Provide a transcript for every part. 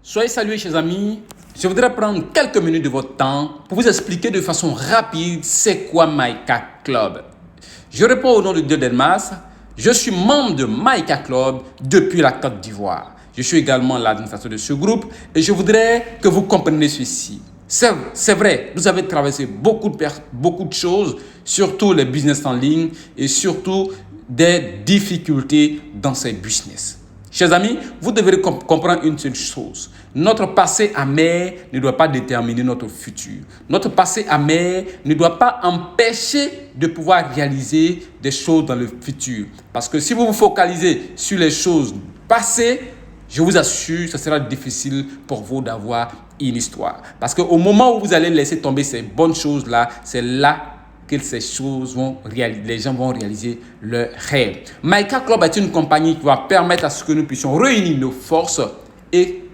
Soyez salués, chers amis. Je voudrais prendre quelques minutes de votre temps pour vous expliquer de façon rapide c'est quoi Maïka Club. Je réponds au nom de Dieu Delmas. Je suis membre de Maïka Club depuis la Côte d'Ivoire. Je suis également l'administrateur de ce groupe et je voudrais que vous compreniez ceci. C'est vrai, vous avez traversé beaucoup de choses, surtout les business en ligne et surtout des difficultés dans ces business. Chers amis, vous devrez comprendre une seule chose. Notre passé amer ne doit pas déterminer notre futur. Notre passé amer ne doit pas empêcher de pouvoir réaliser des choses dans le futur. Parce que si vous vous focalisez sur les choses passées, je vous assure, ce sera difficile pour vous d'avoir une histoire. Parce qu'au moment où vous allez laisser tomber ces bonnes choses-là, c'est là que ces choses les gens vont réaliser leurs rêves. Maïka Club est une compagnie qui va permettre à ce que nous puissions réunir nos forces et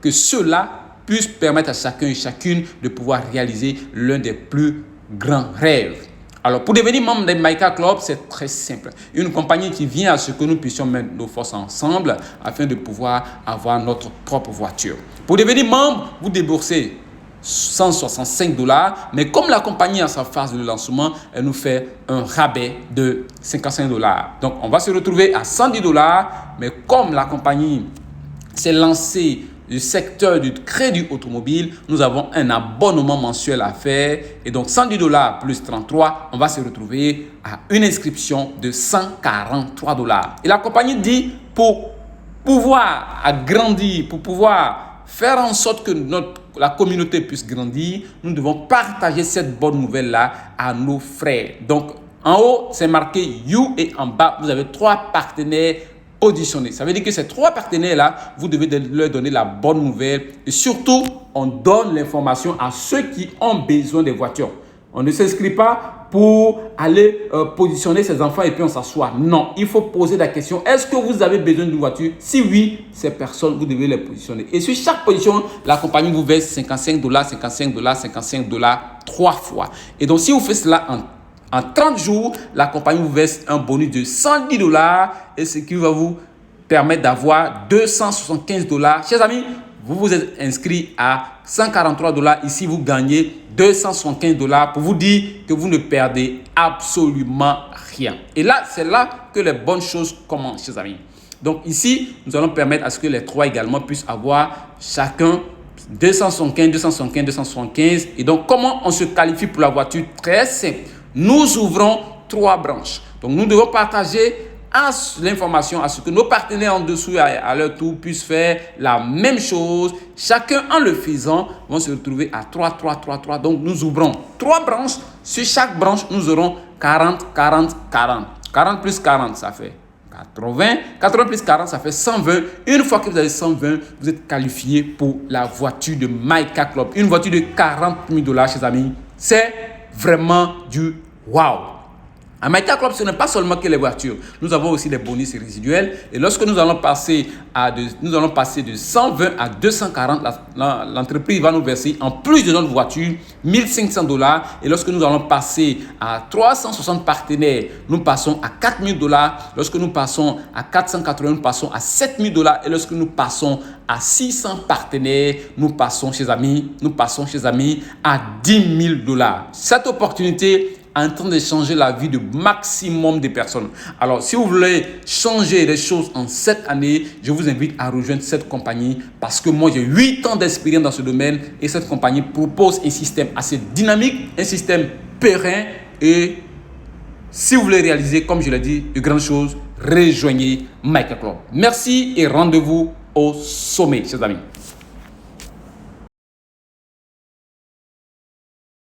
que cela puisse permettre à chacun et chacune de pouvoir réaliser l'un des plus grands rêves. Alors, pour devenir membre de Maïka Club, c'est très simple. Une compagnie qui vient à ce que nous puissions mettre nos forces ensemble afin de pouvoir avoir notre propre voiture. Pour devenir membre, vous déboursez $165, mais comme la compagnie a sa phase de lancement, elle nous fait un rabais de $55. Donc, on va se retrouver à $110, mais comme la compagnie s'est lancée du secteur du crédit automobile, nous avons un abonnement mensuel à faire et donc $110 plus 33, on va se retrouver à une inscription de $143. Et la compagnie dit pour pouvoir agrandir, pour pouvoir faire en sorte que la communauté puisse grandir, nous devons partager cette bonne nouvelle-là à nos frères. Donc, en haut, c'est marqué You et en bas, vous avez 3 partenaires auditionnés. Ça veut dire que ces 3 partenaires-là, vous devez leur donner la bonne nouvelle et surtout, on donne l'information à ceux qui ont besoin des voitures. On ne s'inscrit pas pour aller positionner ses enfants et puis on s'assoit. Non, il faut poser la question. Est-ce que vous avez besoin d'une voiture? Si oui, ces personnes, vous devez les positionner. Et sur chaque position, la compagnie vous verse $55, $55, $55, 3 fois. Et donc, si vous faites cela en 30 jours, la compagnie vous verse un bonus de $110 et ce qui va vous permettre d'avoir $275. Chers amis, vous vous êtes inscrit à $143. Ici, vous gagnez $275 pour vous dire que vous ne perdez absolument rien. Et là, c'est là que les bonnes choses commencent, chers amis. Donc ici, nous allons permettre à ce que les 3 également puissent avoir chacun 275, 275, 275. Et donc, comment on se qualifie pour la voiture? Très simple. Nous ouvrons 3 branches. Donc, nous devons partager l'information à ce que nos partenaires en dessous à leur tour puissent faire la même chose. Chacun en le faisant vont se retrouver à 3, 3, 3, 3. Donc nous ouvrons 3 branches. Sur chaque branche, nous aurons 40, 40, 40. 40 plus 40, ça fait 80. 80 plus 40, ça fait 120. Une fois que vous avez 120, vous êtes qualifié pour la voiture de Maïka Club. Une voiture de $40 000, chers amis. C'est vraiment du wow. À Maïka Club, ce n'est pas seulement que les voitures. Nous avons aussi des bonus résiduels. Et lorsque nous allons passer de 120 à 240, l'entreprise va nous verser, en plus de notre voiture, $1 500. Et lorsque nous allons passer à 360 partenaires, nous passons à $4 000. Lorsque nous passons à 480, nous passons à $7 000. Et lorsque nous passons à 600 partenaires, nous passons, chers amis, à $10 000. Cette opportunité en train de changer la vie de maximum de personnes. Alors, si vous voulez changer les choses en cette année, je vous invite à rejoindre cette compagnie parce que moi, j'ai 8 ans d'expérience dans ce domaine et cette compagnie propose un système assez dynamique, un système périn et si vous voulez réaliser, comme je l'ai dit, de grandes choses, rejoignez Maïka Club. Merci et rendez-vous au sommet, chers amis.